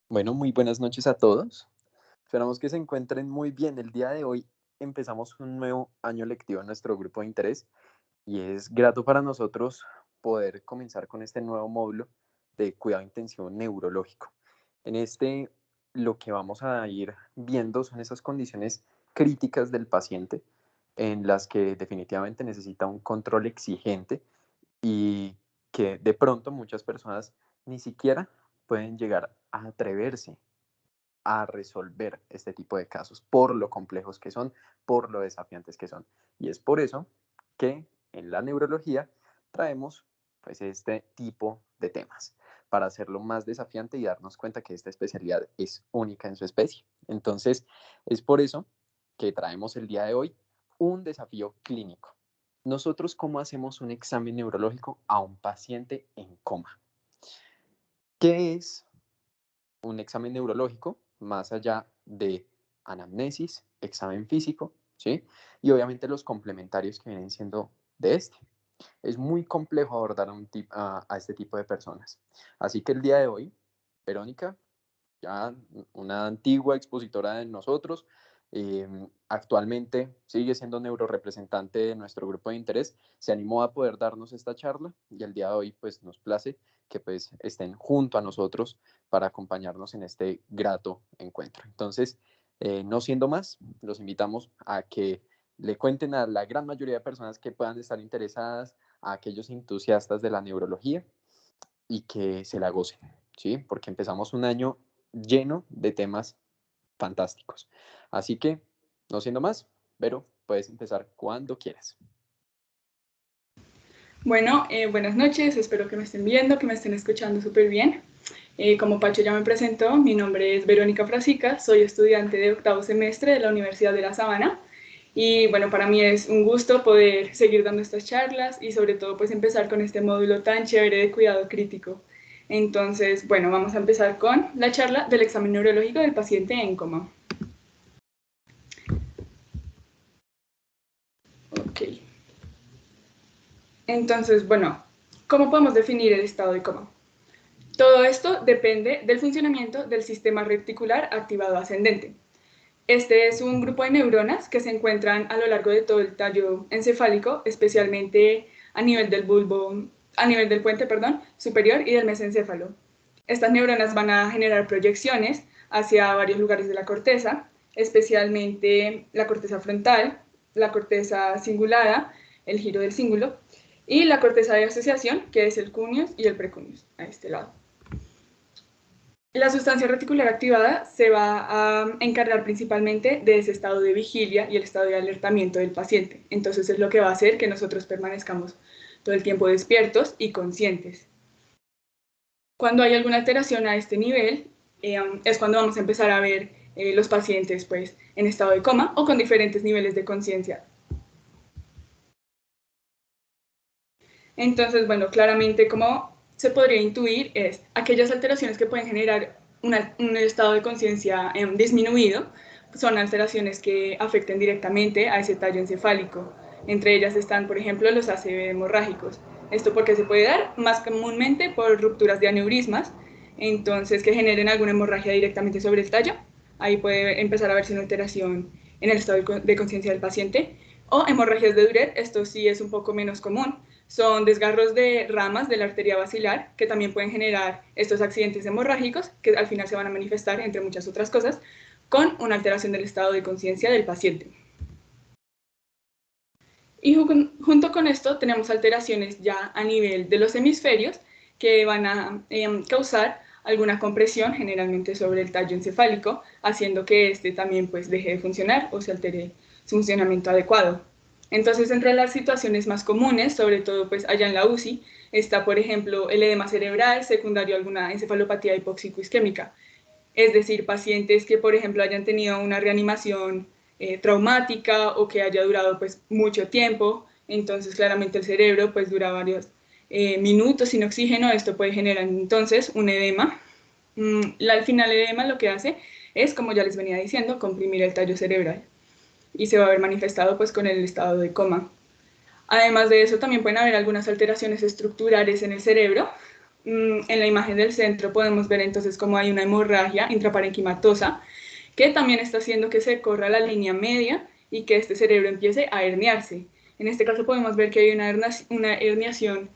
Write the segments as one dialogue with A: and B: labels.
A: Bueno, muy buenas noches a todos. Esperamos que se encuentren muy bien. El día de hoy empezamos un nuevo año lectivo en nuestro grupo de interés y es grato para nosotros poder comenzar con este nuevo módulo de cuidado intensivo neurológico. En este, lo que vamos a ir viendo son esas condiciones críticas del paciente en las que definitivamente necesita un control exigente y que de pronto muchas personas ni siquiera pueden llegar a atreverse a resolver este tipo de casos por lo complejos que son, por lo desafiantes que son. Y es por eso que en la neurología traemos pues este tipo de temas para hacerlo más desafiante y darnos cuenta que esta especialidad es única en su especie. Entonces, es por eso que traemos el día de hoy un desafío clínico. Nosotros, ¿cómo hacemos un examen neurológico a un paciente en coma? ¿Qué es un examen neurológico más allá de anamnesis, examen físico, ¿sí? Y obviamente los complementarios que vienen siendo de este? Es muy complejo abordar a este tipo de personas. Así que el día de hoy, Verónica, ya una antigua expositora de nosotros, actualmente sigue siendo neurorepresentante de nuestro grupo de interés, se animó a poder darnos esta charla y el día de hoy pues nos place que pues estén junto a nosotros para acompañarnos en este grato encuentro. Entonces, no siendo más, los invitamos a que le cuenten a la gran mayoría de personas que puedan estar interesadas, a aquellos entusiastas de la neurología y que se la gocen, ¿sí? Porque empezamos un año lleno de temas fantásticos. Así que, no siendo más, Vero, puedes empezar cuando quieras.
B: Bueno, buenas noches, espero que me estén viendo, que me estén escuchando súper bien. Como Pacho ya me presentó, mi nombre es Verónica Frasica, soy estudiante de octavo semestre de la Universidad de La Sabana. Y bueno, para mí es un gusto poder seguir dando estas charlas y sobre todo pues empezar con este módulo tan chévere de cuidado crítico. Entonces, bueno, vamos a empezar con la charla del examen neurológico del paciente en coma. Ok. Entonces, bueno, ¿cómo podemos definir el estado de coma? Todo esto depende del funcionamiento del sistema reticular activado ascendente. Este es un grupo de neuronas que se encuentran a lo largo de todo el tallo encefálico, especialmente a nivel del bulbo, a nivel del puente, perdón, superior y del mesencéfalo. Estas neuronas van a generar proyecciones hacia varios lugares de la corteza, especialmente la corteza frontal, la corteza cingulada, el giro del cíngulo, y la corteza de asociación, que es el cuneus y el precuneus, a este lado. La sustancia reticular activada se va a encargar principalmente de ese estado de vigilia y el estado de alertamiento del paciente. Entonces es lo que va a hacer que nosotros permanezcamos todo el tiempo despiertos y conscientes. Cuando hay alguna alteración a este nivel, es cuando vamos a empezar a ver los pacientes pues, en estado de coma o con diferentes niveles de conciencia. Entonces, bueno, claramente como se podría intuir es aquellas alteraciones que pueden generar un estado de conciencia disminuido, son alteraciones que afecten directamente a ese tallo encefálico. Entre ellas están, por ejemplo, los ACV hemorrágicos. Esto porque se puede dar más comúnmente por rupturas de aneurismas, entonces que generen alguna hemorragia directamente sobre el tallo. Ahí puede empezar a verse una alteración en el estado de conciencia del paciente. O hemorragias de Duret, esto sí es un poco menos común. Son desgarros de ramas de la arteria basilar que también pueden generar estos accidentes hemorrágicos que al final se van a manifestar, entre muchas otras cosas, con una alteración del estado de conciencia del paciente. Y junto con esto tenemos alteraciones ya a nivel de los hemisferios que van a causar alguna compresión generalmente sobre el tallo encefálico, haciendo que este también pues deje de funcionar o se altere su funcionamiento adecuado. Entonces, entre las situaciones más comunes, sobre todo pues allá en la UCI, está por ejemplo el edema cerebral secundario a alguna encefalopatía hipóxico-isquémica, es decir, pacientes que, por ejemplo, hayan tenido una reanimación traumática o que haya durado pues mucho tiempo, entonces claramente el cerebro pues dura varios minutos sin oxígeno, esto puede generar entonces un edema. Al final el edema lo que hace es, como ya les venía diciendo, comprimir el tallo cerebral y se va a ver manifestado pues con el estado de coma. Además de eso, también pueden haber algunas alteraciones estructurales en el cerebro, En la imagen del centro podemos ver entonces cómo hay una hemorragia intraparenquimatosa que también está haciendo que se corra la línea media y que este cerebro empiece a herniarse. En este caso podemos ver que hay una herniación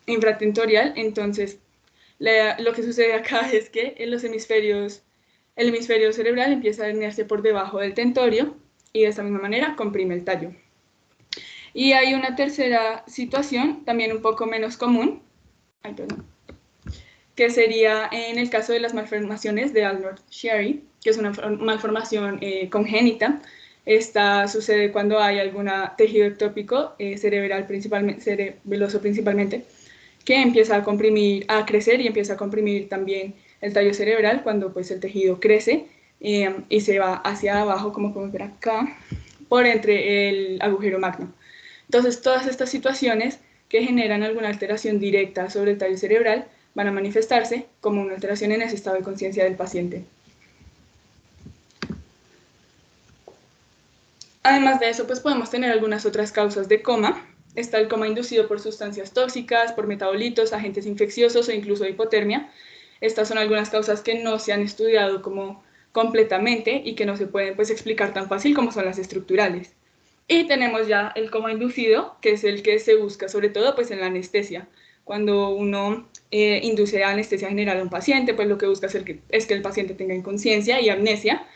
B: infratentorial, entonces lo que sucede acá es que en los hemisferios, el hemisferio cerebral empieza a herniarse por debajo del tentorio y de esta misma manera comprime el tallo. Y hay una tercera situación, también un poco menos común, que sería en el caso de las malformaciones de Alnor-Chiari, que es una malformación congénita. Esta sucede cuando hay algún tejido ectópico cerebral, cerebeloso principalmente, que empieza a comprimir, a crecer y empieza a comprimir también el tallo cerebral cuando pues el tejido crece y se va hacia abajo, como podemos ver acá, por entre el agujero magno. Entonces, todas estas situaciones que generan alguna alteración directa sobre el tallo cerebral van a manifestarse como una alteración en ese estado de conciencia del paciente. Además de eso, pues podemos tener algunas otras causas de coma. Está el coma inducido por sustancias tóxicas, por metabolitos, agentes infecciosos o incluso hipotermia. Estas son algunas causas que no se han estudiado como completamente y que no se pueden pues explicar tan fácil como son las estructurales. Y tenemos ya el coma inducido, que es el que se busca sobre todo pues en la anestesia. Cuando uno induce anestesia general a un paciente, pues lo que busca es que el paciente tenga inconsciencia y amnesia.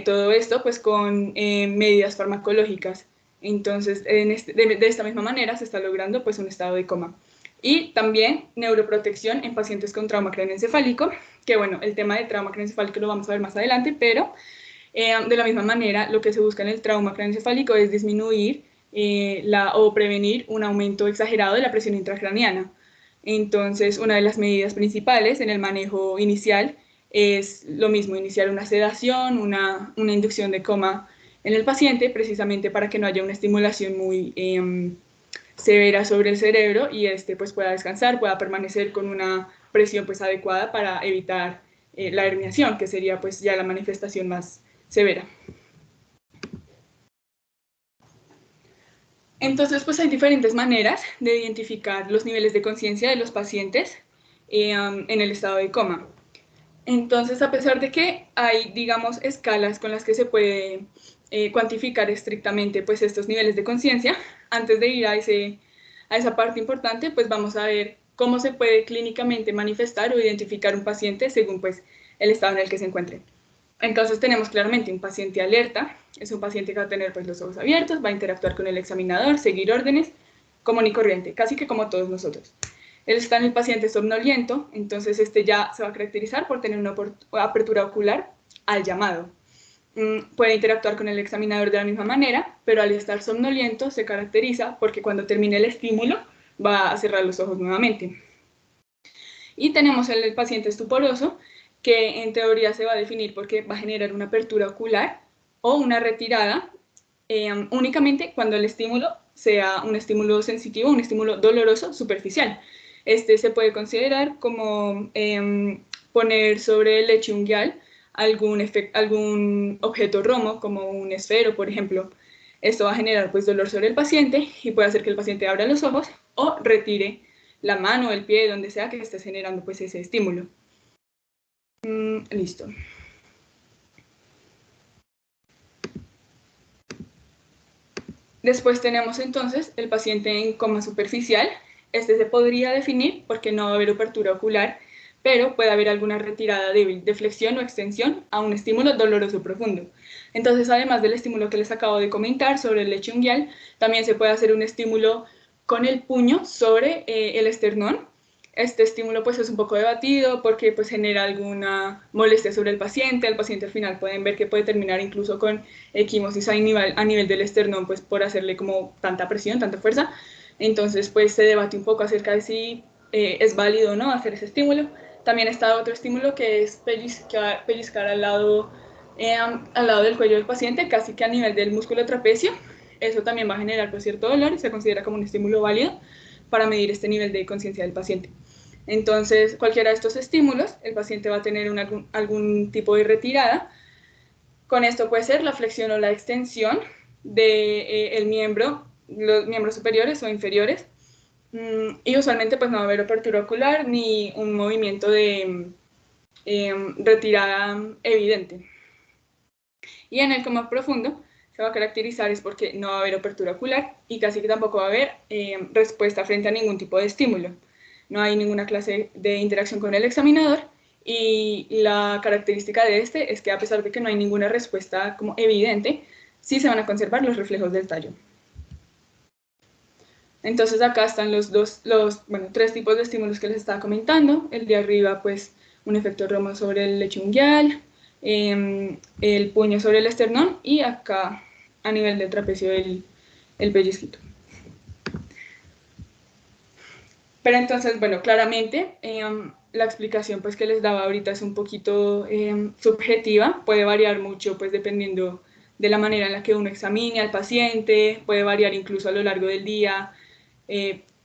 B: Todo esto pues con medidas farmacológicas. Entonces, de esta misma manera se está logrando pues un estado de coma. Y también neuroprotección en pacientes con trauma craneoencefálico, que bueno, el tema de trauma craneoencefálico lo vamos a ver más adelante, pero de la misma manera lo que se busca en el trauma craneoencefálico es disminuir o prevenir un aumento exagerado de la presión intracraneana. Entonces, una de las medidas principales en el manejo inicial es lo mismo, iniciar una sedación, una inducción de coma en el paciente, precisamente para que no haya una estimulación muy severa sobre el cerebro y este pues pueda descansar, pueda permanecer con una presión pues adecuada para evitar la herniación, que sería pues ya la manifestación más severa. Entonces, pues hay diferentes maneras de identificar los niveles de conciencia de los pacientes en el estado de coma. Entonces, a pesar de que hay, digamos, escalas con las que se puede cuantificar estrictamente pues, estos niveles de conciencia, antes de ir a esa parte importante, pues vamos a ver cómo se puede clínicamente manifestar o identificar un paciente según pues, el estado en el que se encuentre. Entonces tenemos claramente un paciente alerta, es un paciente que va a tener pues, los ojos abiertos, va a interactuar con el examinador, seguir órdenes, común y corriente, casi que como todos nosotros. Él está en el paciente somnoliento, entonces este ya se va a caracterizar por tener una apertura ocular al llamado. Puede interactuar con el examinador de la misma manera, pero al estar somnoliento se caracteriza porque cuando termine el estímulo va a cerrar los ojos nuevamente. Y tenemos el paciente estuporoso, que en teoría se va a definir porque va a generar una apertura ocular o una retirada únicamente cuando el estímulo sea un estímulo sensitivo, un estímulo doloroso superficial. Este se puede considerar como poner sobre el lecho unguial algún objeto romo, como un esfero, por ejemplo. Esto va a generar pues, dolor sobre el paciente y puede hacer que el paciente abra los ojos o retire la mano, el pie, donde sea que esté generando pues, ese estímulo. Listo. Después tenemos entonces el paciente en coma superficial. Este se podría definir porque no va a haber apertura ocular, pero puede haber alguna retirada débil de flexión o extensión a un estímulo doloroso profundo. Entonces, además del estímulo que les acabo de comentar sobre el lecho unguial, también se puede hacer un estímulo con el puño sobre el esternón. Este estímulo pues es un poco debatido porque pues genera alguna molestia sobre el paciente. Al paciente al final pueden ver que puede terminar incluso con equimosis a nivel del esternón pues por hacerle como tanta presión, tanta fuerza. Entonces pues se debate un poco acerca de si es válido o no hacer ese estímulo. También está otro estímulo que es pellizcar al lado del cuello del paciente, casi que a nivel del músculo trapecio. Eso también va a generar pues, cierto dolor y se considera como un estímulo válido para medir este nivel de conciencia del paciente. Entonces, cualquiera de estos estímulos, el paciente va a tener algún tipo de retirada. Con esto puede ser la flexión o la extensión del miembro, los miembros superiores o inferiores. Y usualmente pues no va a haber apertura ocular ni un movimiento de retirada evidente. Y en el coma profundo se va a caracterizar es porque no va a haber apertura ocular y casi que tampoco va a haber respuesta frente a ningún tipo de estímulo. No hay ninguna clase de interacción con el examinador y la característica de este es que a pesar de que no hay ninguna respuesta como evidente, sí se van a conservar los reflejos del tallo. Entonces acá están tres tipos de estímulos que les estaba comentando. El de arriba, pues, un efecto Roma sobre el lecho unguial, el puño sobre el esternón y acá a nivel del trapecio el pellizquito. Pero entonces, bueno, claramente la explicación pues, que les daba ahorita es un poquito subjetiva, puede variar mucho pues dependiendo de la manera en la que uno examine al paciente, puede variar incluso a lo largo del día,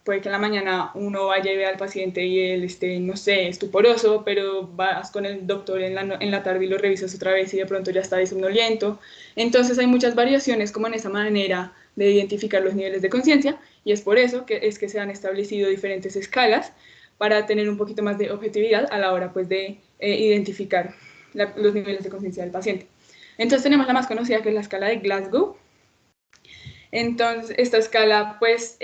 B: puede que en la mañana uno vaya y vea al paciente y él esté, no sé, estuporoso, pero vas con el doctor en la tarde y lo revisas otra vez y de pronto ya está somnoliento. Entonces hay muchas variaciones como en esa manera de identificar los niveles de conciencia y es por eso que se han establecido diferentes escalas para tener un poquito más de objetividad a la hora pues, de identificar los niveles de conciencia del paciente. Entonces tenemos la más conocida que es la escala de Glasgow. Entonces, esta escala, pues,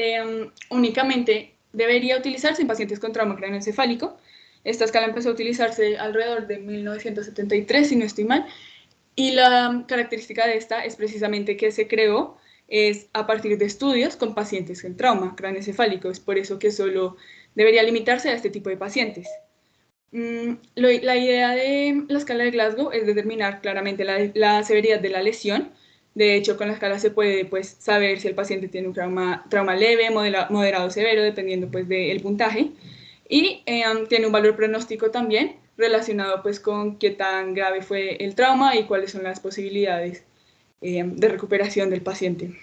B: únicamente debería utilizarse en pacientes con trauma craneoencefálico. Esta escala empezó a utilizarse alrededor de 1973, si no estoy mal, y la característica de esta es precisamente que se creó es a partir de estudios con pacientes con trauma craneoencefálico. Es por eso que solo debería limitarse a este tipo de pacientes. La idea de la escala de Glasgow es determinar claramente la severidad de la lesión. De hecho, con la escala se puede pues, saber si el paciente tiene un trauma leve, moderado o severo, dependiendo pues, del puntaje. Y tiene un valor pronóstico también relacionado pues, con qué tan grave fue el trauma y cuáles son las posibilidades de recuperación del paciente.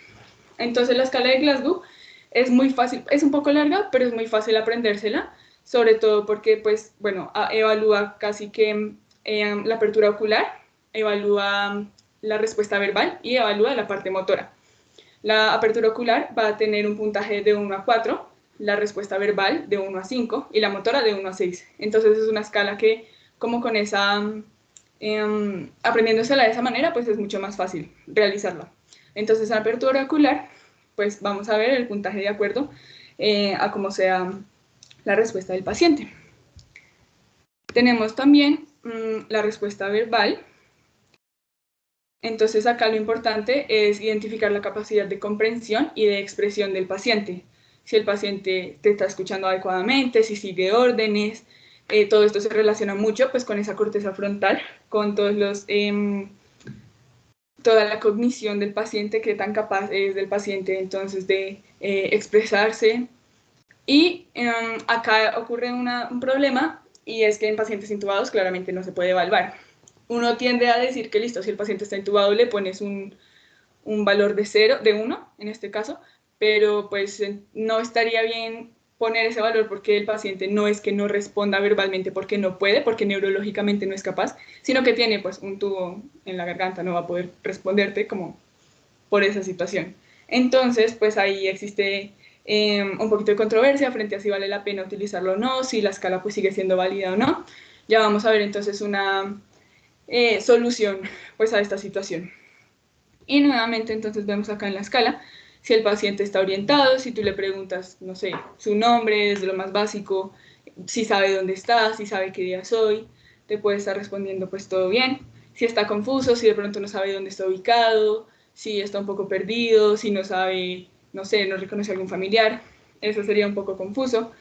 B: Entonces, la escala de Glasgow es muy fácil, es un poco larga, pero es muy fácil aprendérsela, sobre todo porque, pues, bueno, evalúa casi que la apertura ocular, evalúa la respuesta verbal y evalúa la parte motora. La apertura ocular va a tener un puntaje de 1 a 4, la respuesta verbal de 1 a 5 y la motora de 1 a 6. Entonces es una escala que, como con esa, aprendiéndosela de esa manera, pues es mucho más fácil realizarla. Entonces, la apertura ocular, pues vamos a ver el puntaje de acuerdo a cómo sea la respuesta del paciente. Tenemos también la respuesta verbal. Entonces, acá lo importante es identificar la capacidad de comprensión y de expresión del paciente. Si el paciente te está escuchando adecuadamente, si sigue órdenes, todo esto se relaciona mucho pues, con esa corteza frontal, con todos los... toda la cognición del paciente, qué tan capaz es del paciente entonces de expresarse. Y acá ocurre un problema y es que en pacientes intubados claramente no se puede evaluar. Uno tiende a decir que listo, si el paciente está intubado le pones un valor de 0, de 1 en este caso, pero pues no estaría bien poner ese valor porque el paciente no es que no responda verbalmente porque no puede, porque neurológicamente no es capaz, sino que tiene pues un tubo en la garganta, no va a poder responderte como por esa situación. Entonces, pues ahí existe un poquito de controversia frente a si vale la pena utilizarlo o no, si la escala pues sigue siendo válida o no. Ya vamos a ver entonces una solución pues a esta situación. Y nuevamente entonces vemos acá en la escala si el paciente está orientado, si tú le preguntas, no sé, su nombre desde lo más básico, si sabe dónde está, si sabe qué día es hoy, te puede estar respondiendo pues todo bien. Si está confuso, si de pronto no sabe dónde está ubicado, si está un poco perdido, si no sabe, no sé, no reconoce a algún familiar, eso sería un poco confuso.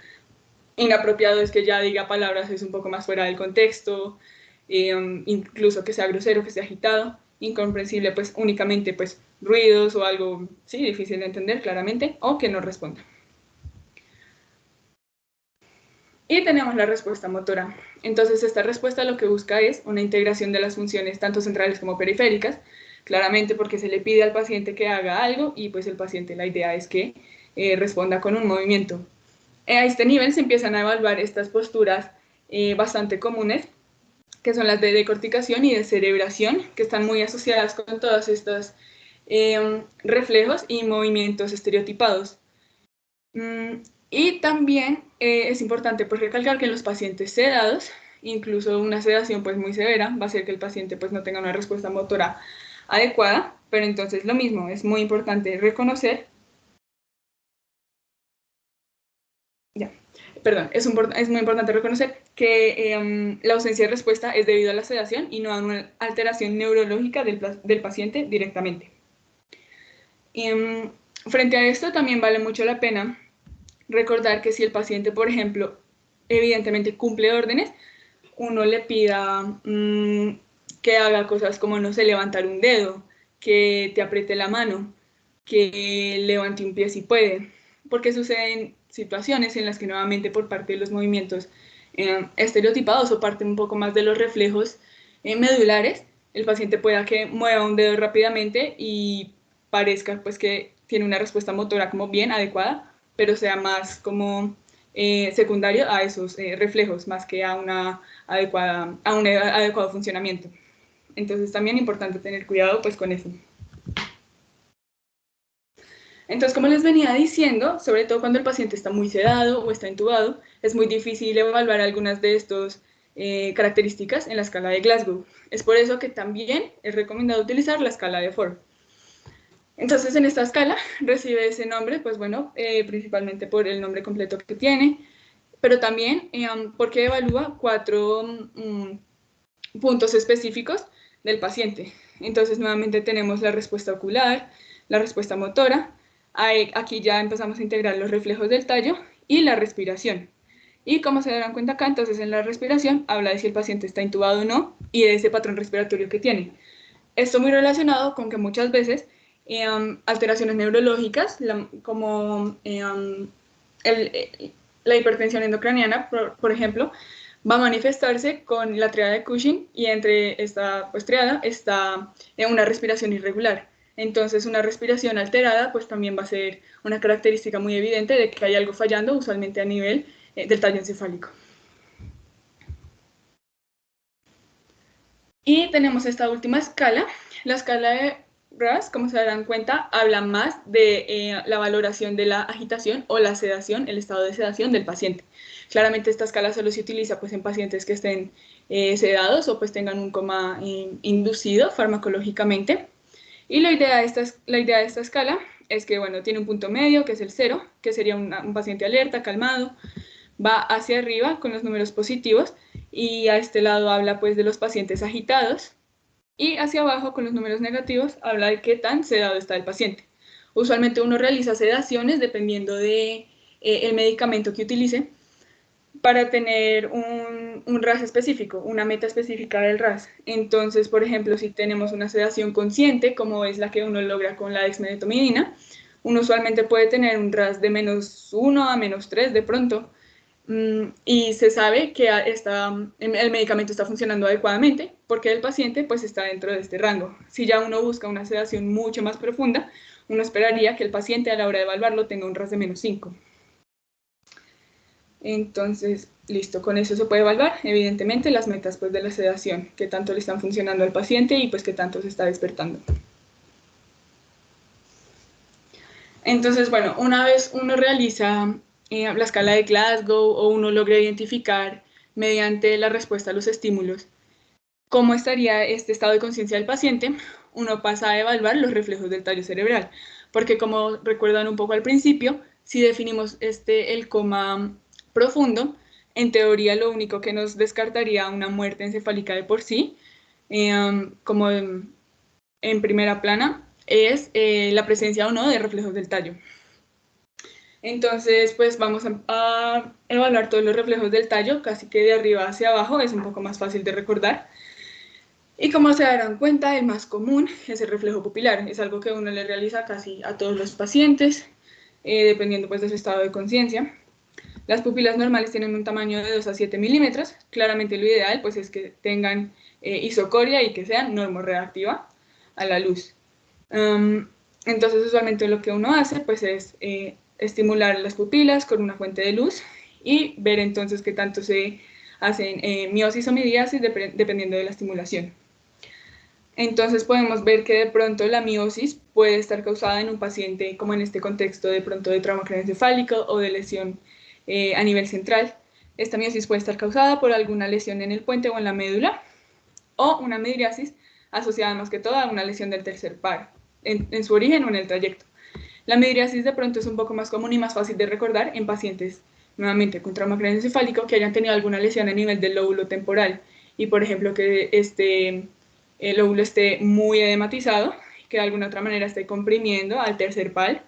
B: Inapropiado es que ya diga palabras es un poco más fuera del contexto, incluso que sea grosero, que sea agitado, incomprensible pues únicamente pues ruidos o algo, sí, difícil de entender claramente, o que no responda. Y tenemos la respuesta motora. Entonces esta respuesta lo que busca es una integración de las funciones tanto centrales como periféricas, claramente porque se le pide al paciente que haga algo y pues el paciente la idea es que responda con un movimiento. A este nivel se empiezan a evaluar estas posturas bastante comunes, que son las de decorticación y de cerebración, que están muy asociadas con todos estos reflejos y movimientos estereotipados. Y también es importante pues recalcar que en los pacientes sedados, incluso una sedación pues muy severa va a hacer que el paciente pues no tenga una respuesta motora adecuada, pero entonces lo mismo, es muy importante reconocer, es muy importante reconocer que la ausencia de respuesta es debido a la sedación y no a una alteración neurológica del paciente directamente. Frente a esto también vale mucho la pena recordar que si el paciente, por ejemplo, evidentemente cumple órdenes, uno le pida que haga cosas como, no sé, levantar un dedo, que te apriete la mano, que levante un pie si puede, porque suceden situaciones en las que nuevamente por parte de los movimientos estereotipados o parte un poco más de los reflejos medulares, el paciente pueda que mueva un dedo rápidamente y parezca pues que tiene una respuesta motora como bien adecuada, pero sea más como secundario a esos reflejos, más que a un adecuado funcionamiento. Entonces también es importante tener cuidado pues con eso. Entonces, como les venía diciendo, sobre todo cuando el paciente está muy sedado o está intubado, es muy difícil evaluar algunas de estas características en la escala de Glasgow. Es por eso que también es recomendado utilizar la escala de Ford. Entonces, en esta escala recibe ese nombre, pues bueno, principalmente por el nombre completo que tiene, pero también porque evalúa 4 puntos específicos del paciente. Entonces, nuevamente tenemos la respuesta ocular, la respuesta motora, aquí ya empezamos a integrar los reflejos del tallo y la respiración. Y como se darán cuenta acá, entonces en la respiración habla de si el paciente está intubado o no y de ese patrón respiratorio que tiene. Esto muy relacionado con que muchas veces alteraciones neurológicas, como la hipertensión endocraniana, por ejemplo, va a manifestarse con la triada de Cushing y entre esta pues, triada está una respiración irregular. Entonces, una respiración alterada pues también va a ser una característica muy evidente de que hay algo fallando, usualmente a nivel del tallo encefálico. Y tenemos esta última escala, la escala de RAS, como se darán cuenta, habla más de la valoración de la agitación o la sedación, el estado de sedación del paciente. Claramente esta escala solo se utiliza pues, en pacientes que estén sedados o pues tengan un coma inducido farmacológicamente. Y la idea de esta escala es que, bueno, tiene un punto medio, que es el 0, que sería un paciente alerta, calmado, va hacia arriba con los números positivos y a este lado habla pues de los pacientes agitados y hacia abajo con los números negativos habla de qué tan sedado está el paciente. Usualmente uno realiza sedaciones dependiendo de el medicamento que utilice para tener un RAS específico, una meta específica del RAS. Entonces, por ejemplo, si tenemos una sedación consciente, como es la que uno logra con la dexmedetomidina, uno usualmente puede tener un RAS de -1 a -3 de pronto, y se sabe que el medicamento está funcionando adecuadamente porque el paciente pues está dentro de este rango. Si ya uno busca una sedación mucho más profunda, uno esperaría que el paciente a la hora de evaluarlo tenga un RAS de -5. Entonces, listo, con eso se puede evaluar, evidentemente, las metas pues, de la sedación, qué tanto le están funcionando al paciente y pues qué tanto se está despertando. Entonces, bueno, una vez uno realiza la escala de Glasgow o uno logra identificar mediante la respuesta a los estímulos cómo estaría este estado de conciencia del paciente, uno pasa a evaluar los reflejos del tallo cerebral, porque como recuerdan un poco al principio, si definimos el coma profundo, en teoría lo único que nos descartaría una muerte encefálica de por sí, como en primera plana, es la presencia o no de reflejos del tallo. Entonces, pues vamos a evaluar todos los reflejos del tallo, casi que de arriba hacia abajo, es un poco más fácil de recordar. Y como se darán cuenta, el más común es el reflejo pupilar, es algo que uno le realiza casi a todos los pacientes, dependiendo pues de su estado de conciencia. Las pupilas normales tienen un tamaño de 2 a 7 milímetros, claramente lo ideal pues es que tengan isocoria y que sean normorreactiva a la luz. Entonces usualmente lo que uno hace pues es estimular las pupilas con una fuente de luz y ver entonces qué tanto se hacen miosis o midiasis dependiendo de la estimulación. Entonces podemos ver que de pronto la miosis puede estar causada en un paciente, como en este contexto de pronto de trauma craneoencefálico o de lesión a nivel central. Esta miosis puede estar causada por alguna lesión en el puente o en la médula, o una midriasis asociada más que todo a una lesión del tercer par, en su origen o en el trayecto. La midriasis de pronto es un poco más común y más fácil de recordar en pacientes, nuevamente, con trauma craneoencefálico que hayan tenido alguna lesión a nivel del lóbulo temporal y, por ejemplo, que el lóbulo esté muy edematizado, que de alguna otra manera esté comprimiendo al tercer par,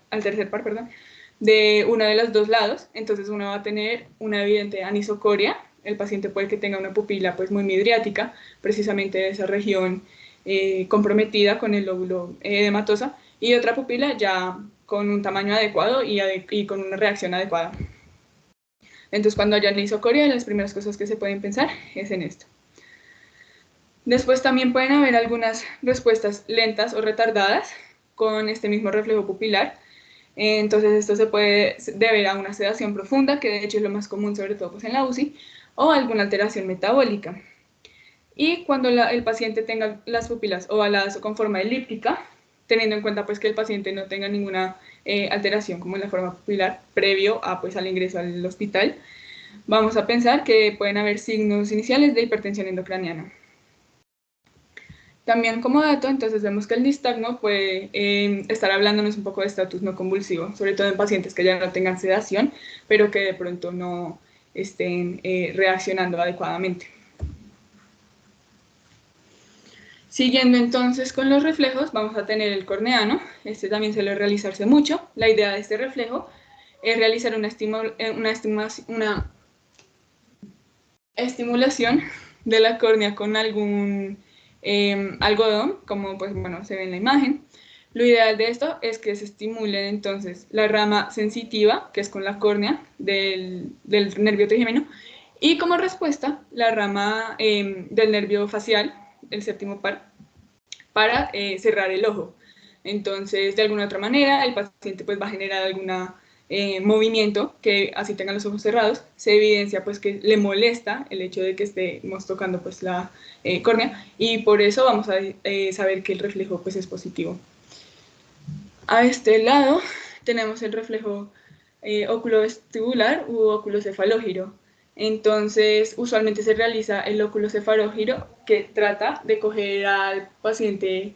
B: de uno de los dos lados. Entonces uno va a tener una evidente anisocoria. El paciente puede que tenga una pupila pues muy midriática, precisamente de esa región comprometida con el lóbulo edematosa, y otra pupila ya con un tamaño adecuado y con una reacción adecuada. Entonces, cuando haya anisocoria, las primeras cosas que se pueden pensar es en esto. Después también pueden haber algunas respuestas lentas o retardadas con este mismo reflejo pupilar. Entonces esto se puede deber a una sedación profunda, que de hecho es lo más común, sobre todo pues en la UCI, o alguna alteración metabólica. Y cuando el paciente tenga las pupilas ovaladas o con forma elíptica, teniendo en cuenta pues que el paciente no tenga ninguna alteración como en la forma pupilar previo a, pues, al ingreso al hospital, vamos a pensar que pueden haber signos iniciales de hipertensión endocraniana. También como dato, entonces vemos que el nistagmo puede estar hablándonos un poco de estatus no convulsivo, sobre todo en pacientes que ya no tengan sedación, pero que de pronto no estén reaccionando adecuadamente. Siguiendo entonces con los reflejos, vamos a tener el corneano. Este también suele realizarse mucho. La idea de este reflejo es realizar una estimulación de la córnea con algún algodón, como pues bueno se ve en la imagen. Lo ideal de esto es que se estimule entonces la rama sensitiva, que es con la córnea del nervio trigémino, y como respuesta la rama del nervio facial, el séptimo par, para cerrar el ojo. Entonces, de alguna otra manera, el paciente pues va a generar alguna movimiento que así tengan los ojos cerrados, se evidencia pues que le molesta el hecho de que estemos tocando pues la córnea, y por eso vamos a saber que el reflejo pues es positivo. A este lado tenemos el reflejo oculovestibular u oculocefalógiro. Entonces, usualmente se realiza el oculocefalógiro, que trata de coger al paciente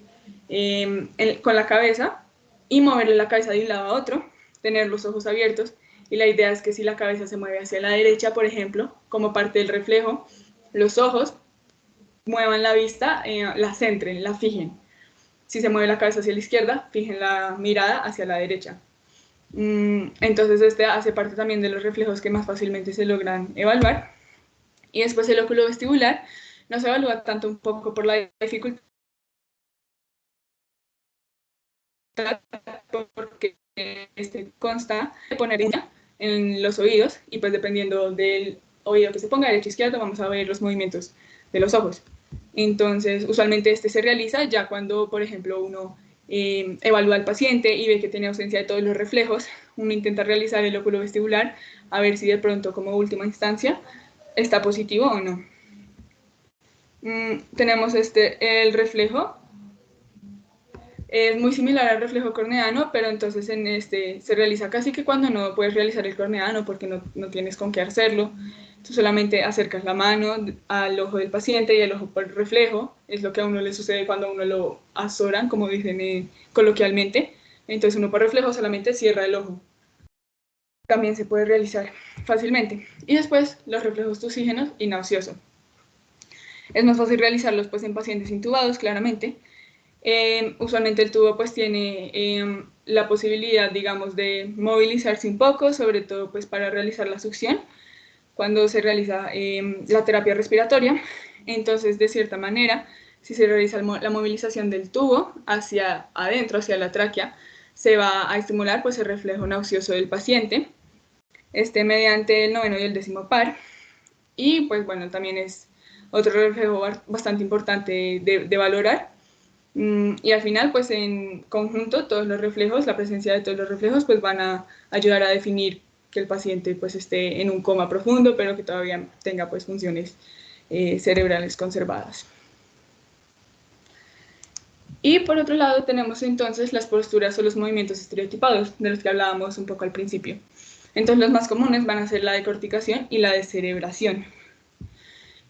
B: con la cabeza y moverle la cabeza de un lado a otro, tener los ojos abiertos, y la idea es que si la cabeza se mueve hacia la derecha, por ejemplo, como parte del reflejo, los ojos muevan la vista, la centren, la fijen. Si se mueve la cabeza hacia la izquierda, fijen la mirada hacia la derecha. Entonces este hace parte también de los reflejos que más fácilmente se logran evaluar. Y después el óculo vestibular no se evalúa tanto un poco por la dificultad, porque consta de poner en los oídos, y pues dependiendo del oído que se ponga, derecho o izquierdo, vamos a ver los movimientos de los ojos. Entonces, usualmente se realiza ya cuando, por ejemplo, uno evalúa al paciente y ve que tiene ausencia de todos los reflejos. Uno intenta realizar el óculo vestibular a ver si de pronto, como última instancia, está positivo o no. Tenemos el reflejo. Es muy similar al reflejo corneano, pero entonces en este se realiza casi que cuando no puedes realizar el corneano porque no tienes con qué hacerlo. Tú solamente acercas la mano al ojo del paciente y el ojo por el reflejo. Es lo que a uno le sucede cuando a uno lo azoran, como dicen coloquialmente. Entonces uno por reflejo solamente cierra el ojo. También se puede realizar fácilmente. Y después los reflejos tusígenos y nauseoso. Es más fácil realizarlos pues en pacientes intubados, claramente. Usualmente el tubo pues tiene la posibilidad, digamos, de movilizarse un poco, sobre todo pues para realizar la succión cuando se realiza la terapia respiratoria. Entonces, de cierta manera, si se realiza la movilización del tubo hacia adentro, hacia la tráquea, se va a estimular pues el reflejo nauseoso del paciente mediante el noveno y el décimo par. Y pues bueno, también es otro reflejo bastante importante de valorar. Y al final, pues en conjunto, todos los reflejos, la presencia de todos los reflejos, pues van a ayudar a definir que el paciente pues esté en un coma profundo, pero que todavía tenga pues funciones cerebrales conservadas. Y por otro lado tenemos entonces las posturas o los movimientos estereotipados, de los que hablábamos un poco al principio. Entonces los más comunes van a ser la decorticación y la descerebración.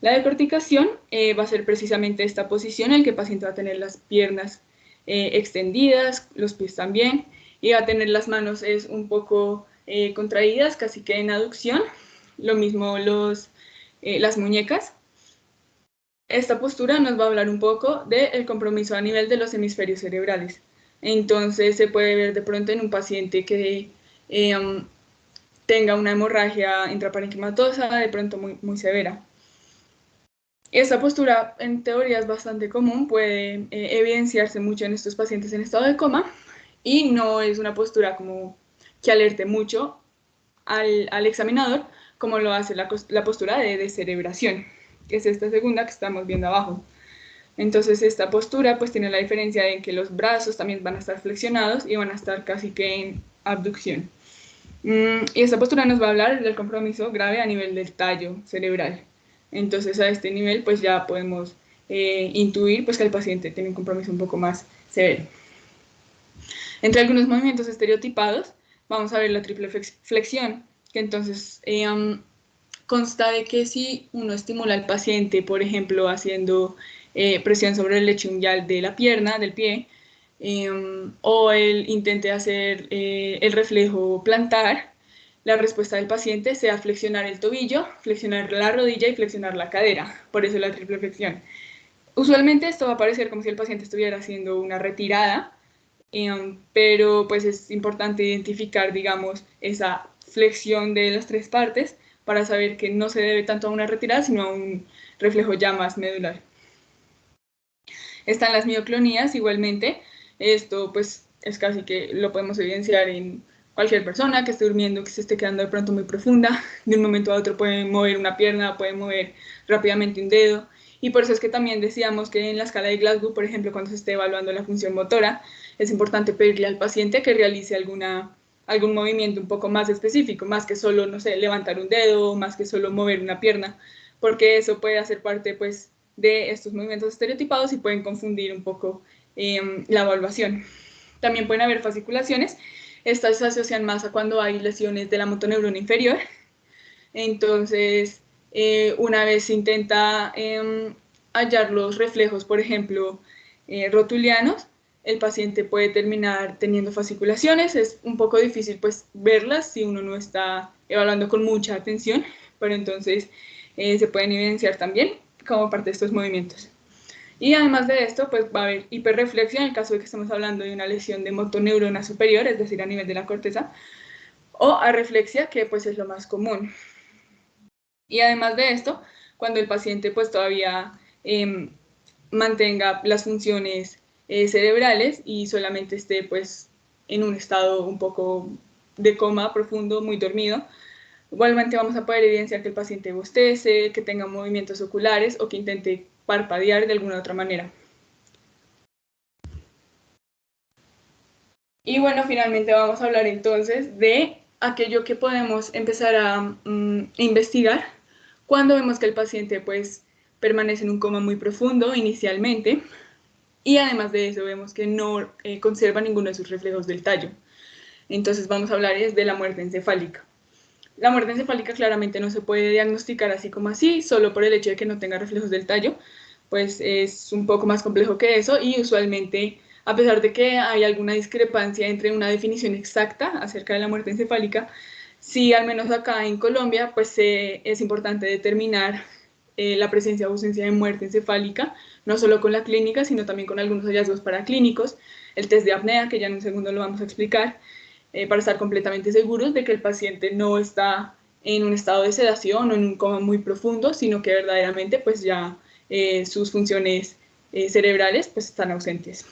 B: La decorticación va a ser precisamente esta posición en la que el paciente va a tener las piernas extendidas, los pies también, y va a tener las manos un poco contraídas, casi que en aducción, lo mismo las muñecas. Esta postura nos va a hablar un poco del compromiso a nivel de los hemisferios cerebrales. Entonces se puede ver de pronto en un paciente que tenga una hemorragia intraparenquimatosa de pronto muy severa. Esta postura en teoría es bastante común, puede evidenciarse mucho en estos pacientes en estado de coma y no es una postura como que alerte mucho al examinador como lo hace la postura de descerebración, que es esta segunda que estamos viendo abajo. Entonces esta postura pues tiene la diferencia de que los brazos también van a estar flexionados y van a estar casi que en abducción. Y esta postura nos va a hablar del compromiso grave a nivel del tallo cerebral. Entonces a este nivel pues ya podemos intuir pues que el paciente tiene un compromiso un poco más severo. Entre algunos movimientos estereotipados vamos a ver la triple flexión, que entonces consta de que si uno estimula al paciente, por ejemplo, haciendo presión sobre el lecho unguial de la pierna, del pie, o él intente hacer el reflejo plantar, la respuesta del paciente sea flexionar el tobillo, flexionar la rodilla y flexionar la cadera, por eso la triple flexión. Usualmente esto va a parecer como si el paciente estuviera haciendo una retirada, pero pues es importante identificar, digamos, esa flexión de las tres partes para saber que no se debe tanto a una retirada, sino a un reflejo ya más medular. Están las mioclonías igualmente, esto pues es casi que lo podemos evidenciar en cualquier persona que esté durmiendo, que se esté quedando de pronto muy profunda, de un momento a otro puede mover una pierna, puede mover rápidamente un dedo, y por eso es que también decíamos que en la escala de Glasgow, por ejemplo, cuando se esté evaluando la función motora, es importante pedirle al paciente que realice algún movimiento un poco más específico, más que solo, no sé, levantar un dedo, más que solo mover una pierna, porque eso puede hacer parte, pues, de estos movimientos estereotipados y pueden confundir un poco la evaluación. También pueden haber fasciculaciones. Estas se asocian más a cuando hay lesiones de la motoneurona inferior. Entonces, una vez se intenta hallar los reflejos, por ejemplo, rotulianos, el paciente puede terminar teniendo fasciculaciones. Es un poco difícil pues verlas si uno no está evaluando con mucha atención, pero entonces se pueden evidenciar también como parte de estos movimientos. Y además de esto, pues va a haber hiperreflexión en el caso de que estemos hablando de una lesión de motoneurona superior, es decir, a nivel de la corteza, o arreflexia, que pues es lo más común. Y además de esto, cuando el paciente pues todavía mantenga las funciones cerebrales y solamente esté pues en un estado un poco de coma profundo, muy dormido, igualmente vamos a poder evidenciar que el paciente bostece, que tenga movimientos oculares o que intente parpadear de alguna otra manera. Y bueno, finalmente vamos a hablar entonces de aquello que podemos empezar a investigar cuando vemos que el paciente pues permanece en un coma muy profundo inicialmente y además de eso vemos que no conserva ninguno de sus reflejos del tallo. Entonces vamos a hablar de la muerte encefálica. La muerte encefálica claramente no se puede diagnosticar así como así, solo por el hecho de que no tenga reflejos del tallo, pues es un poco más complejo que eso y usualmente, a pesar de que hay alguna discrepancia entre una definición exacta acerca de la muerte encefálica, sí, al menos acá en Colombia, pues es importante determinar la presencia o ausencia de muerte encefálica, no solo con la clínica, sino también con algunos hallazgos paraclínicos, el test de apnea, que ya en un segundo lo vamos a explicar, para estar completamente seguros de que el paciente no está en un estado de sedación o en un coma muy profundo, sino que verdaderamente pues ya sus funciones cerebrales pues están ausentes.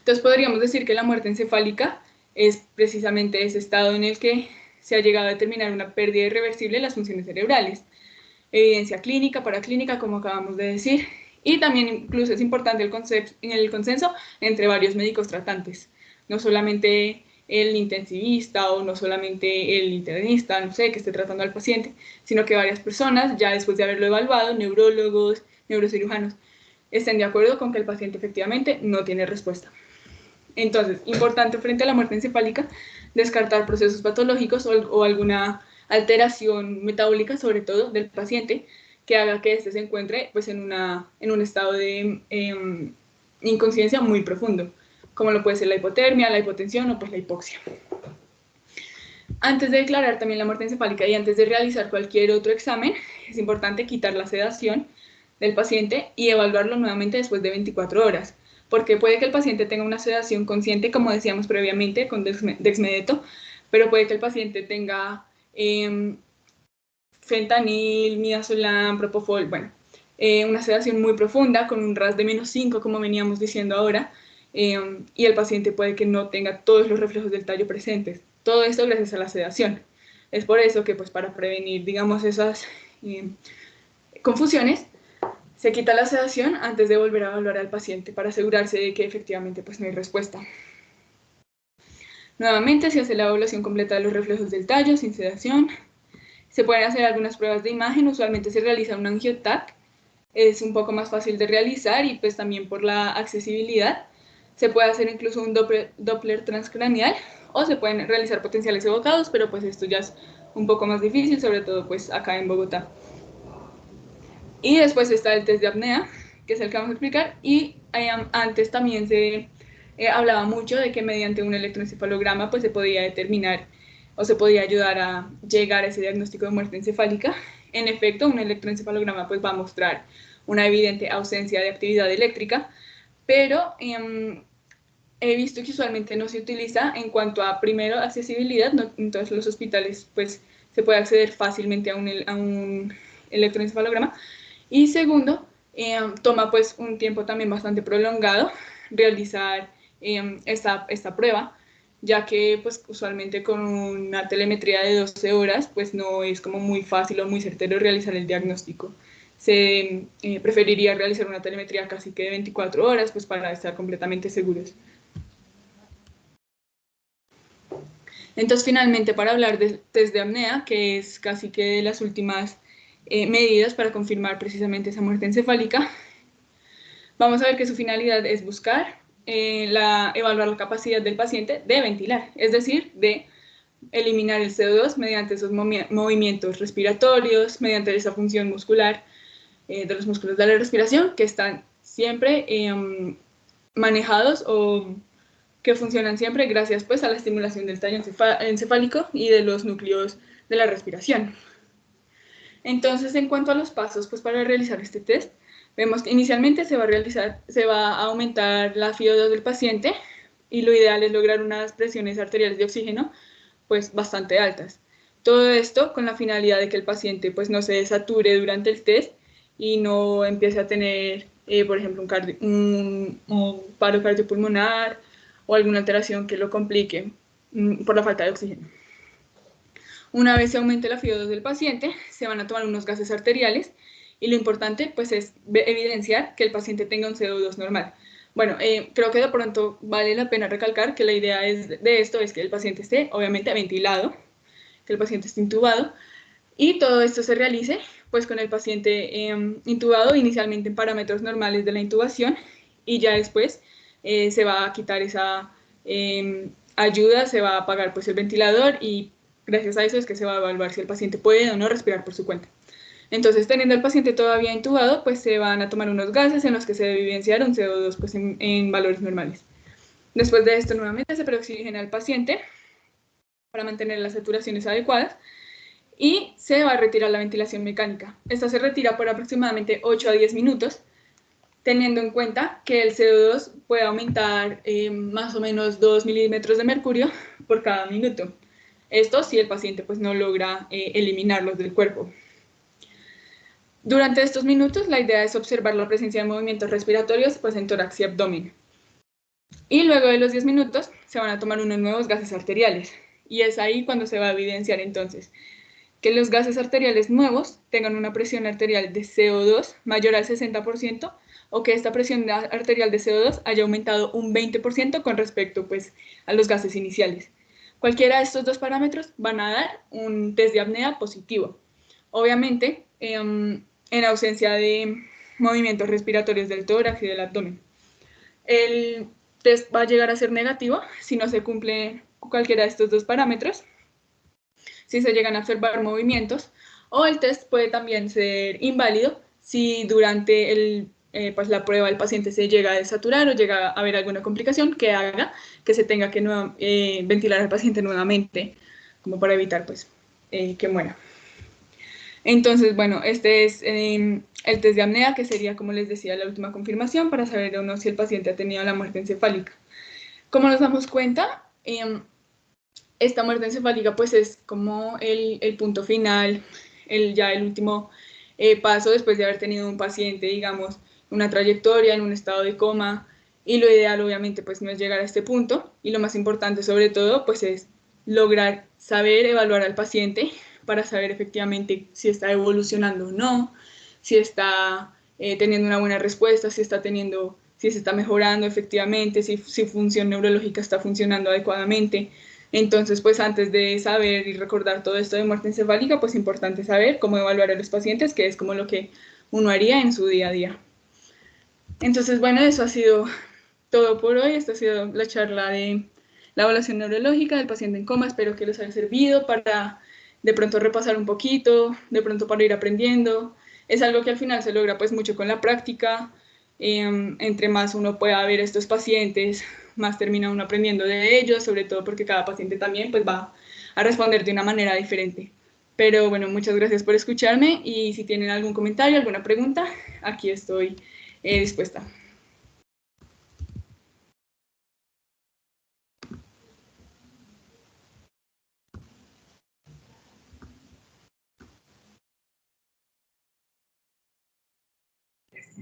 B: Entonces podríamos decir que la muerte encefálica es precisamente ese estado en el que se ha llegado a determinar una pérdida irreversible de las funciones cerebrales. Evidencia clínica, paraclínica, como acabamos de decir, y también incluso es importante el consenso entre varios médicos tratantes, no solamente el intensivista o no solamente el internista, no sé, que esté tratando al paciente, sino que varias personas, ya después de haberlo evaluado, neurólogos, neurocirujanos, estén de acuerdo con que el paciente efectivamente no tiene respuesta. Entonces, importante frente a la muerte encefálica, descartar procesos patológicos o alguna alteración metabólica, sobre todo del paciente, que haga que éste se encuentre pues, en un estado de inconsciencia muy profundo, como lo puede ser la hipotermia, la hipotensión o pues, la hipoxia. Antes de declarar también la muerte encefálica y antes de realizar cualquier otro examen, es importante quitar la sedación del paciente y evaluarlo nuevamente después de 24 horas, porque puede que el paciente tenga una sedación consciente, como decíamos previamente, con dexmedeto, pero puede que el paciente tenga fentanil, midazolam, propofol, bueno, una sedación muy profunda con un RAS de -5, como veníamos diciendo ahora, y el paciente puede que no tenga todos los reflejos del tallo presentes. Todo esto gracias a la sedación. Es por eso que, pues, para prevenir, digamos, esas confusiones, se quita la sedación antes de volver a evaluar al paciente para asegurarse de que efectivamente pues, no hay respuesta. Nuevamente se hace la evaluación completa de los reflejos del tallo sin sedación. Se pueden hacer algunas pruebas de imagen, usualmente se realiza un angioTAC, es un poco más fácil de realizar y pues también por la accesibilidad. Se puede hacer incluso un Doppler transcraneal o se pueden realizar potenciales evocados, pero pues esto ya es un poco más difícil, sobre todo pues acá en Bogotá. Y después está el test de apnea, que es el que vamos a explicar, y antes también se hablaba mucho de que mediante un electroencefalograma pues se podía determinar o se podía ayudar a llegar a ese diagnóstico de muerte encefálica. En efecto, un electroencefalograma pues va a mostrar una evidente ausencia de actividad eléctrica, pero he visto que usualmente no se utiliza en cuanto a, primero, accesibilidad, no en todos los hospitales pues se puede acceder fácilmente a un electroencefalograma, y segundo, toma pues un tiempo también bastante prolongado realizar esta prueba, ya que pues usualmente con una telemetría de 12 horas pues no es como muy fácil o muy certero realizar el diagnóstico. Se preferiría realizar una telemetría casi que de 24 horas pues para estar completamente seguros. Entonces, finalmente, para hablar del test de apnea, que es casi que de las últimas medidas para confirmar precisamente esa muerte encefálica, vamos a ver que su finalidad es buscar evaluar la capacidad del paciente de ventilar, es decir, de eliminar el CO2 mediante esos movimientos respiratorios, mediante esa función muscular de los músculos de la respiración, que están siempre manejados o que funcionan siempre gracias pues a la estimulación del tallo encefálico y de los núcleos de la respiración. Entonces, en cuanto a los pasos pues para realizar este test, vemos que inicialmente se va a aumentar la FiO2 del paciente y lo ideal es lograr unas presiones arteriales de oxígeno pues bastante altas. Todo esto con la finalidad de que el paciente pues no se desature durante el test y no empiece a tener, por ejemplo, un paro cardiopulmonar o alguna alteración que lo complique por la falta de oxígeno. Una vez se aumente la FiO2 del paciente, se van a tomar unos gases arteriales y lo importante pues es evidenciar que el paciente tenga un CO2 normal. Bueno, creo que de pronto vale la pena recalcar que la idea de esto es que el paciente esté obviamente ventilado, que el paciente esté intubado y todo esto se realice pues con el paciente intubado inicialmente en parámetros normales de la intubación y ya después se va a quitar esa ayuda, se va a apagar pues el ventilador y gracias a eso es que se va a evaluar si el paciente puede o no respirar por su cuenta. Entonces, teniendo al paciente todavía intubado, pues se van a tomar unos gases en los que se debe evidenciar un CO2 pues, en valores normales. Después de esto, nuevamente se preoxigena al paciente para mantener las saturaciones adecuadas y se va a retirar la ventilación mecánica. Esta se retira por aproximadamente 8 a 10 minutos, teniendo en cuenta que el CO2 puede aumentar más o menos 2 milímetros de mercurio por cada minuto. Esto si el paciente pues, no logra eliminarlos del cuerpo. Durante estos minutos, la idea es observar la presencia de movimientos respiratorios pues, en tórax y abdomen. Y luego de los 10 minutos, se van a tomar unos nuevos gases arteriales. Y es ahí cuando se va a evidenciar entonces que los gases arteriales nuevos tengan una presión arterial de CO2 mayor al 60% o que esta presión arterial de CO2 haya aumentado un 20% con respecto pues, a los gases iniciales. Cualquiera de estos dos parámetros van a dar un test de apnea positivo. Obviamente, en ausencia de movimientos respiratorios del tórax y del abdomen. El test va a llegar a ser negativo si no se cumple cualquiera de estos dos parámetros, si se llegan a observar movimientos, o el test puede también ser inválido si durante pues la prueba el paciente se llega a desaturar o llega a haber alguna complicación que haga que se tenga que ventilar al paciente nuevamente, como para evitar pues, que muera. Entonces, bueno, este es el test de apnea, que sería, como les decía, la última confirmación para saber o no si el paciente ha tenido la muerte encefálica. ¿Cómo nos damos cuenta? Esta muerte encefálica pues es como el punto final, ya el último paso después de haber tenido un paciente, digamos, una trayectoria en un estado de coma, y lo ideal obviamente pues no es llegar a este punto, y lo más importante sobre todo pues es lograr saber evaluar al paciente para saber efectivamente si está evolucionando o no, si está teniendo una buena respuesta, si se está mejorando efectivamente, si su función neurológica está funcionando adecuadamente. Entonces, pues antes de saber y recordar todo esto de muerte encefálica, pues es importante saber cómo evaluar a los pacientes, que es como lo que uno haría en su día a día. Entonces, bueno, eso ha sido todo por hoy. Esta ha sido la charla de la evaluación neurológica del paciente en coma. Espero que les haya servido para de pronto repasar un poquito, de pronto para ir aprendiendo. Es algo que al final se logra pues mucho con la práctica. Entre más uno pueda ver estos pacientes, más termina uno aprendiendo de ellos, sobre todo porque cada paciente también pues va a responder de una manera diferente. Pero bueno, muchas gracias por escucharme, y si tienen algún comentario, alguna pregunta, aquí estoy dispuesta.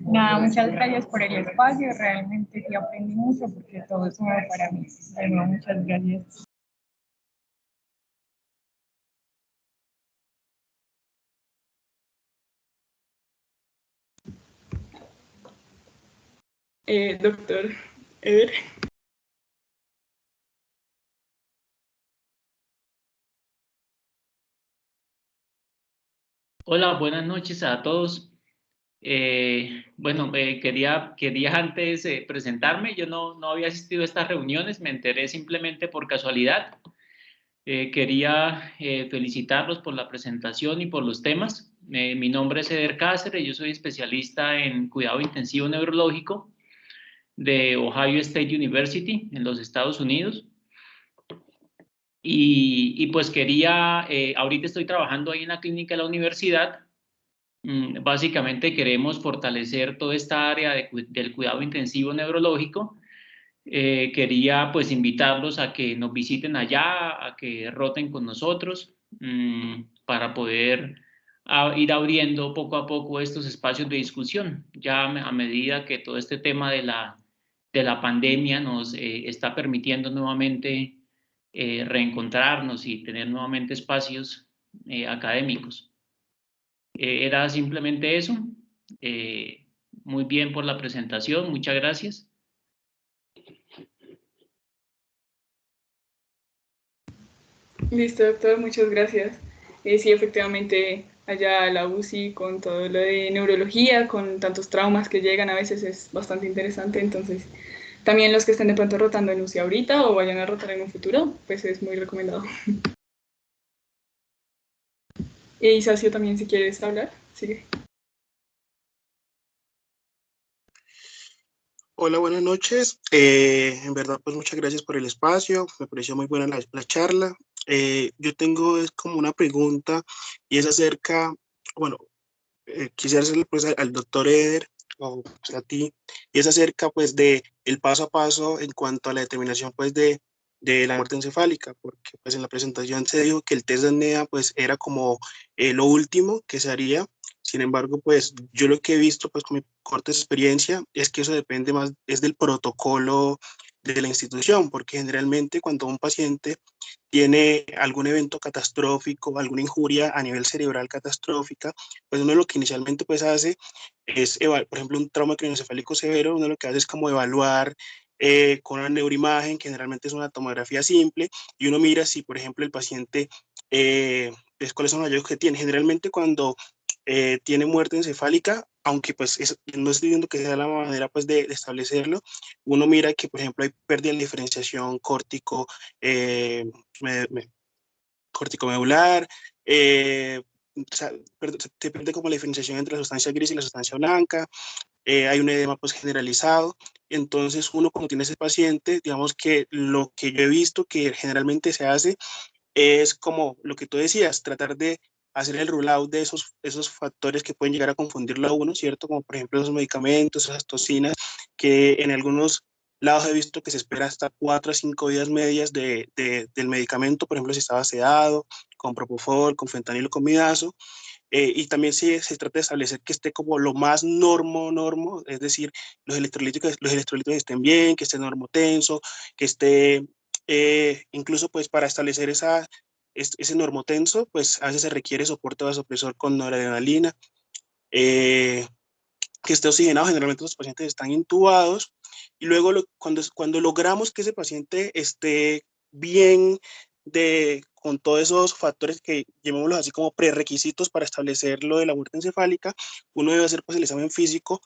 C: Nada, muchas gracias por el espacio, realmente sí aprendí mucho porque todo es nuevo para mí. De nuevo, muchas gracias.
B: Doctor Eder.
D: Hola, buenas noches a todos. Bueno, quería antes presentarme. Yo no había asistido a estas reuniones, me enteré simplemente por casualidad. Quería felicitarlos por la presentación y por los temas. Mi nombre es Eder Cáceres, yo soy especialista en cuidado intensivo neurológico de Ohio State University en los Estados Unidos. Y pues ahorita estoy trabajando ahí en la clínica de la universidad. Básicamente queremos fortalecer toda esta área del cuidado intensivo neurológico. Quería pues invitarlos a que nos visiten allá, a que roten con nosotros, para poder ir abriendo poco a poco estos espacios de discusión. Ya a medida que todo este tema de la pandemia nos está permitiendo nuevamente reencontrarnos y tener nuevamente espacios académicos. Era simplemente eso. Muy bien por la presentación, muchas gracias.
B: Listo, doctor, muchas gracias. Sí, efectivamente, allá la UCI con todo lo de neurología, con tantos traumas que llegan a veces, es bastante interesante. Entonces, también los que estén de pronto rotando en UCI ahorita o vayan a rotar en un futuro, pues es muy recomendado. Isacio, también, si quieres hablar, sigue.
E: Hola, buenas noches. En verdad, pues muchas gracias por el espacio. Me pareció muy buena la charla. Yo tengo es como una pregunta y es acerca, bueno, quisiera hacerle pues al doctor Eder o pues, a ti, y es acerca pues de el paso a paso en cuanto a la determinación pues de la muerte encefálica, porque pues en la presentación se dijo que el test de apnea pues era como lo último que se haría. Sin embargo, pues yo lo que he visto pues con mi corta experiencia es que eso depende más, es del protocolo de la institución, porque generalmente cuando un paciente tiene algún evento catastrófico, alguna injuria a nivel cerebral catastrófica, pues uno lo que inicialmente pues hace es, por ejemplo, un trauma craneoencefálico severo, uno lo que hace es como evaluar con una neuroimagen, que generalmente es una tomografía simple, y uno mira si, por ejemplo, el paciente, pues, cuáles son los hallazgos que tiene. Generalmente cuando tiene muerte encefálica, aunque pues no estoy diciendo que sea la manera pues de establecerlo. Uno mira que, por ejemplo, hay pérdida en diferenciación corticomedular, se pierde como la diferenciación entre la sustancia gris y la sustancia blanca, hay un edema pues generalizado. Entonces uno cuando tiene ese paciente, digamos que lo que yo he visto que generalmente se hace es como lo que tú decías, tratar de hacer el rule out de esos factores que pueden llegar a confundirlo a uno, ¿cierto? Como por ejemplo esos medicamentos, esas toxinas, que en algunos lados he visto que se espera hasta 4 a 5 días medias del medicamento, por ejemplo, si estaba sedado, con propofol, con fentanilo, con midazo, y también se trata de establecer que esté como lo más normo, es decir, los electrolitos estén bien, que esté normotenso, que esté, incluso pues para establecer ese normotenso, pues a veces se requiere soporte vasopresor con noradrenalina, eh, que esté oxigenado. Generalmente los pacientes están intubados, y luego cuando logramos que ese paciente esté bien con todos esos factores que llamémoslos así como prerequisitos para establecer lo de la muerte encefálica, uno debe hacer pues el examen físico,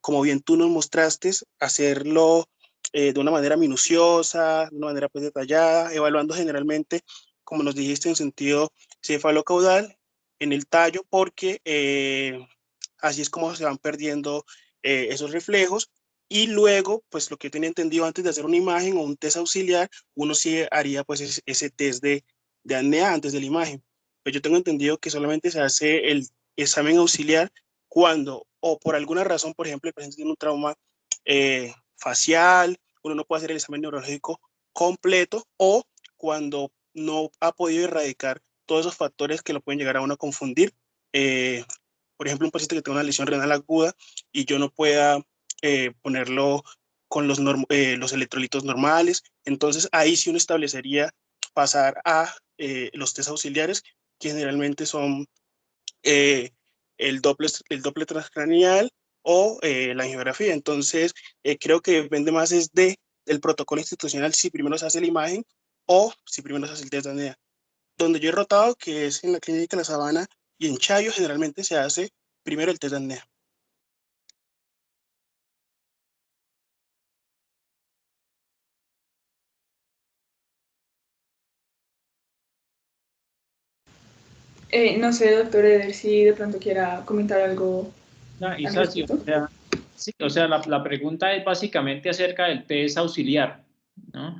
E: como bien tú nos mostraste, hacerlo de una manera minuciosa, de una manera pues detallada, evaluando generalmente, como nos dijiste, en sentido cefalocaudal, en el tallo, porque así es como se van perdiendo esos reflejos. Y luego, pues lo que yo tenía entendido, antes de hacer una imagen o un test auxiliar, uno sí haría pues ese test de apnea antes de la imagen. Pues yo tengo entendido que solamente se hace el examen auxiliar cuando, o por alguna razón, por ejemplo, el paciente tiene un trauma facial, uno no puede hacer el examen neurológico completo, o cuando no ha podido erradicar todos esos factores que lo pueden llegar a uno a confundir. Por ejemplo, un paciente que tenga una lesión renal aguda y yo no pueda ponerlo con los electrolitos normales, entonces ahí sí uno establecería pasar a los test auxiliares, que generalmente son eh, el Doppler transcranial o la angiografía. Entonces, creo que depende más del protocolo institucional, si primero se hace la imagen o si primero se hace el test de apnea. Donde yo he rotado, que es en la clínica La Sabana y en Chayo, generalmente se hace primero el test de apnea.
B: No sé, doctor Eder, si de pronto quiera comentar algo al
D: Isacio,
B: respecto.
D: sí, o sea, la pregunta es básicamente acerca del test auxiliar, ¿no?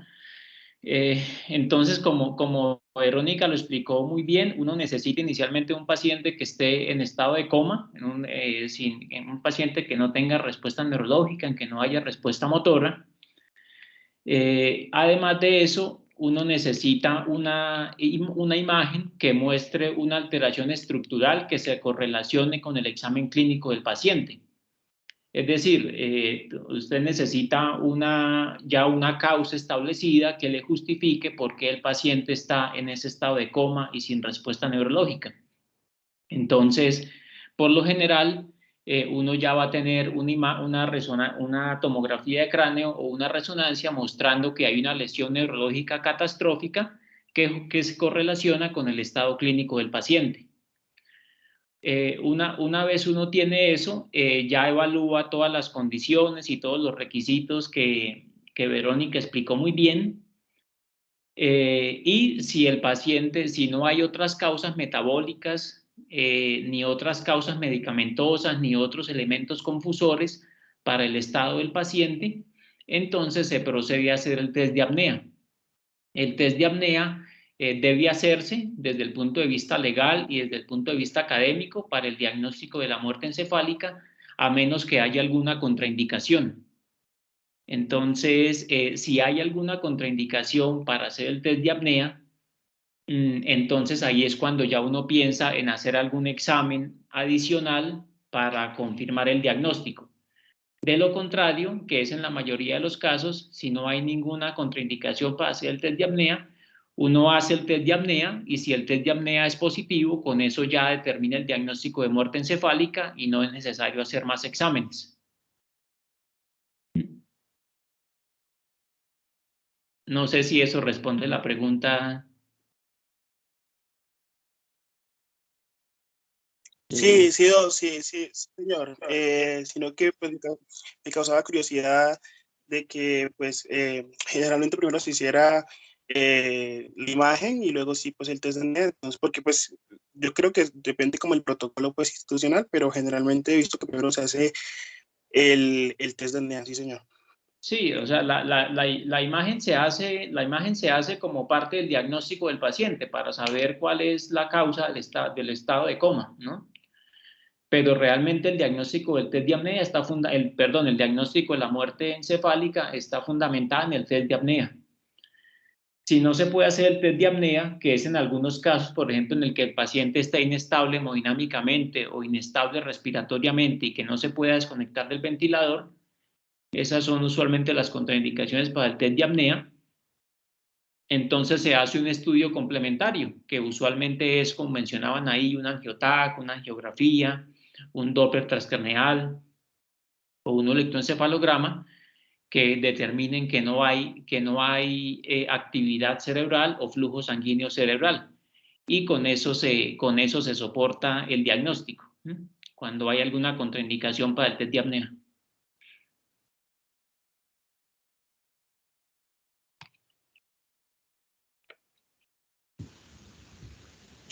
D: Entonces, como Verónica lo explicó muy bien, uno necesita inicialmente un paciente que esté en estado de coma, en un paciente que no tenga respuesta neurológica, en que no haya respuesta motora. Además de eso, uno necesita una imagen que muestre una alteración estructural que se correlacione con el examen clínico del paciente. Es decir, usted necesita ya una causa establecida que le justifique por qué el paciente está en ese estado de coma y sin respuesta neurológica. Entonces, por lo general, uno ya va a tener una tomografía de cráneo o una resonancia mostrando que hay una lesión neurológica catastrófica que se correlaciona con el estado clínico del paciente. Una vez uno tiene eso, ya evalúa todas las condiciones y todos los requisitos que Verónica explicó muy bien. Y si el paciente, si no hay otras causas metabólicas, ni otras causas medicamentosas, ni otros elementos confusores para el estado del paciente, entonces se procede a hacer el test de apnea. El test de apnea debe hacerse desde el punto de vista legal y desde el punto de vista académico para el diagnóstico de la muerte encefálica, a menos que haya alguna contraindicación. Entonces, si hay alguna contraindicación para hacer el test de apnea, entonces ahí es cuando ya uno piensa en hacer algún examen adicional para confirmar el diagnóstico. De lo contrario, que es en la mayoría de los casos, si no hay ninguna contraindicación para hacer el test de apnea, uno hace el test de apnea y si el test de apnea es positivo, con eso ya determina el diagnóstico de muerte encefálica y no es necesario hacer más exámenes. No sé si eso responde la pregunta.
E: Sí, sí, sí, señor. Sino que pues, me causaba curiosidad de que pues generalmente primero se hiciera la imagen y luego sí pues el test de DNA. Entonces, porque pues yo creo que depende como el protocolo pues institucional, pero generalmente he visto que primero se hace el test de DNA, sí, señor.
D: Sí, o sea, la imagen se hace como parte del diagnóstico del paciente para saber cuál es la causa del estado de coma, ¿no? Pero realmente el diagnóstico del test de apnea el diagnóstico de la muerte encefálica está fundamentada en el test de apnea. Si no se puede hacer el test de apnea, que es en algunos casos, por ejemplo, en el que el paciente está inestable hemodinámicamente o inestable respiratoriamente y que no se pueda desconectar del ventilador, esas son usualmente las contraindicaciones para el test de apnea. Entonces se hace un estudio complementario, que usualmente es, como mencionaban ahí, un angiotac, una angiografía, un Doppler transcraneal o un electroencefalograma, que determinen que no hay actividad cerebral o flujo sanguíneo cerebral. Y con eso se soporta el diagnóstico, cuando hay alguna contraindicación para el test de apnea.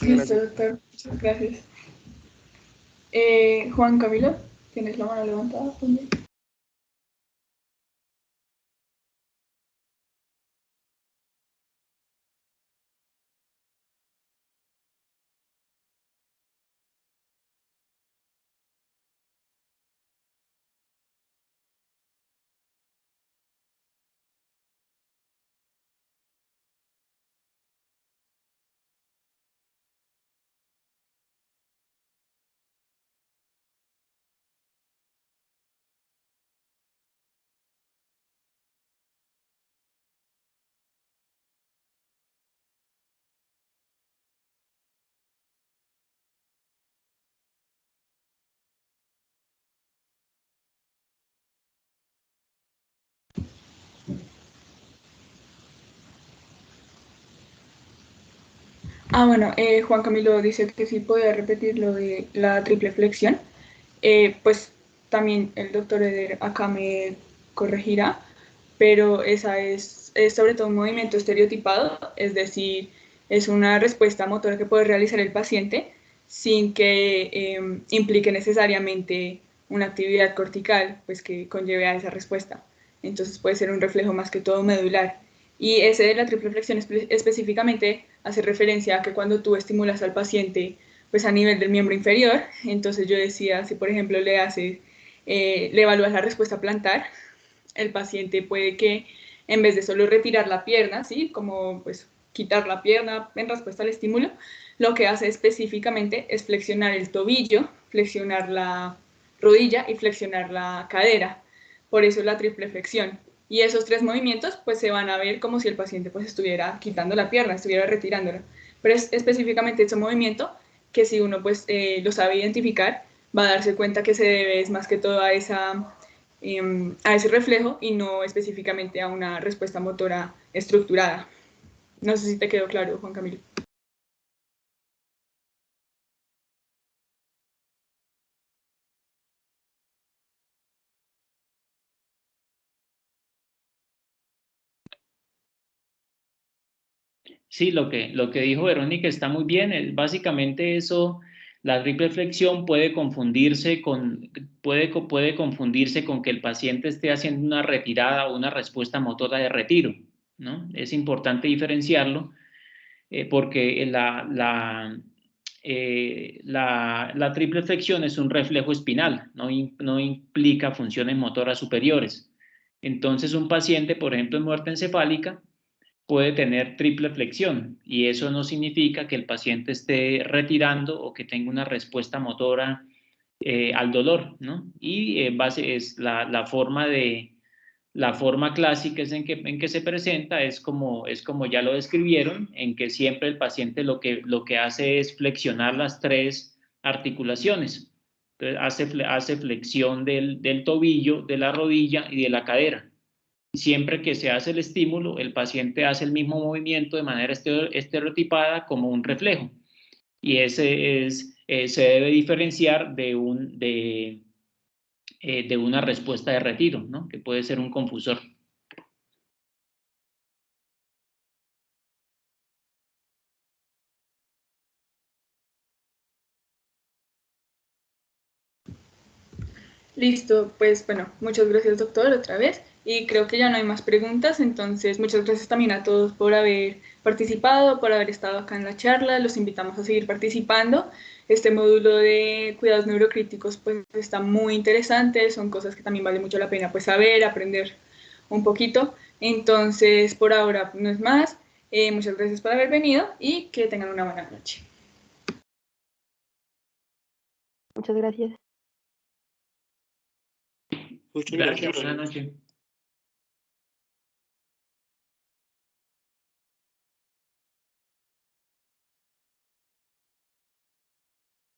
B: Listo, doctor. Muchas gracias. Juan Camilo, ¿tienes la mano levantada también? Bueno, Juan Camilo dice que sí podía repetir lo de la triple flexión. Pues también el doctor Eder acá me corregirá, pero esa es sobre todo un movimiento estereotipado, es decir, es una respuesta motora que puede realizar el paciente sin que implique necesariamente una actividad cortical pues que conlleve a esa respuesta. Entonces puede ser un reflejo más que todo medular. Y ese de la triple flexión específicamente hace referencia a que cuando tú estimulas al paciente pues a nivel del miembro inferior, entonces yo decía, si por ejemplo le evalúas la respuesta plantar, el paciente puede que en vez de solo retirar la pierna, ¿sí? Como pues quitar la pierna en respuesta al estímulo, lo que hace específicamente es flexionar el tobillo, flexionar la rodilla y flexionar la cadera. Por eso la triple flexión. Y esos tres movimientos pues se van a ver como si el paciente pues estuviera quitando la pierna, estuviera retirándola. Pero es específicamente ese movimiento que si uno pues lo sabe identificar, va a darse cuenta que se debe es más que todo a ese reflejo y no específicamente a una respuesta motora estructurada. No sé si te quedó claro, Juan Camilo.
D: Sí, lo que dijo Verónica está muy bien. Básicamente eso, la triple flexión puede confundirse con que el paciente esté haciendo una retirada o una respuesta motora de retiro, ¿no? Es importante diferenciarlo porque la triple flexión es un reflejo espinal, no implica funciones motoras superiores. Entonces, un paciente, por ejemplo, en muerte encefálica, puede tener triple flexión y eso no significa que el paciente esté retirando o que tenga una respuesta motora al dolor, ¿no? Y base es la forma clásica es en que se presenta es como ya lo describieron, en que siempre el paciente lo que hace es flexionar las tres articulaciones. Entonces hace flexión del tobillo, de la rodilla y de la cadera. Siempre que se hace el estímulo, el paciente hace el mismo movimiento de manera estereotipada como un reflejo. Y ese es se debe diferenciar de una respuesta de retiro, ¿no? Que puede ser un confusor.
B: Listo, pues bueno, muchas gracias doctor otra vez y creo que ya no hay más preguntas, entonces muchas gracias también a todos por haber participado, por haber estado acá en la charla, los invitamos a seguir participando. Este módulo de cuidados neurocríticos pues está muy interesante, son cosas que también vale mucho la pena pues saber, aprender un poquito, entonces por ahora no es más, muchas gracias por haber venido y que tengan una buena noche.
F: Muchas gracias.
E: Muchas
D: Gracias,
E: gracias.
D: buenas noches.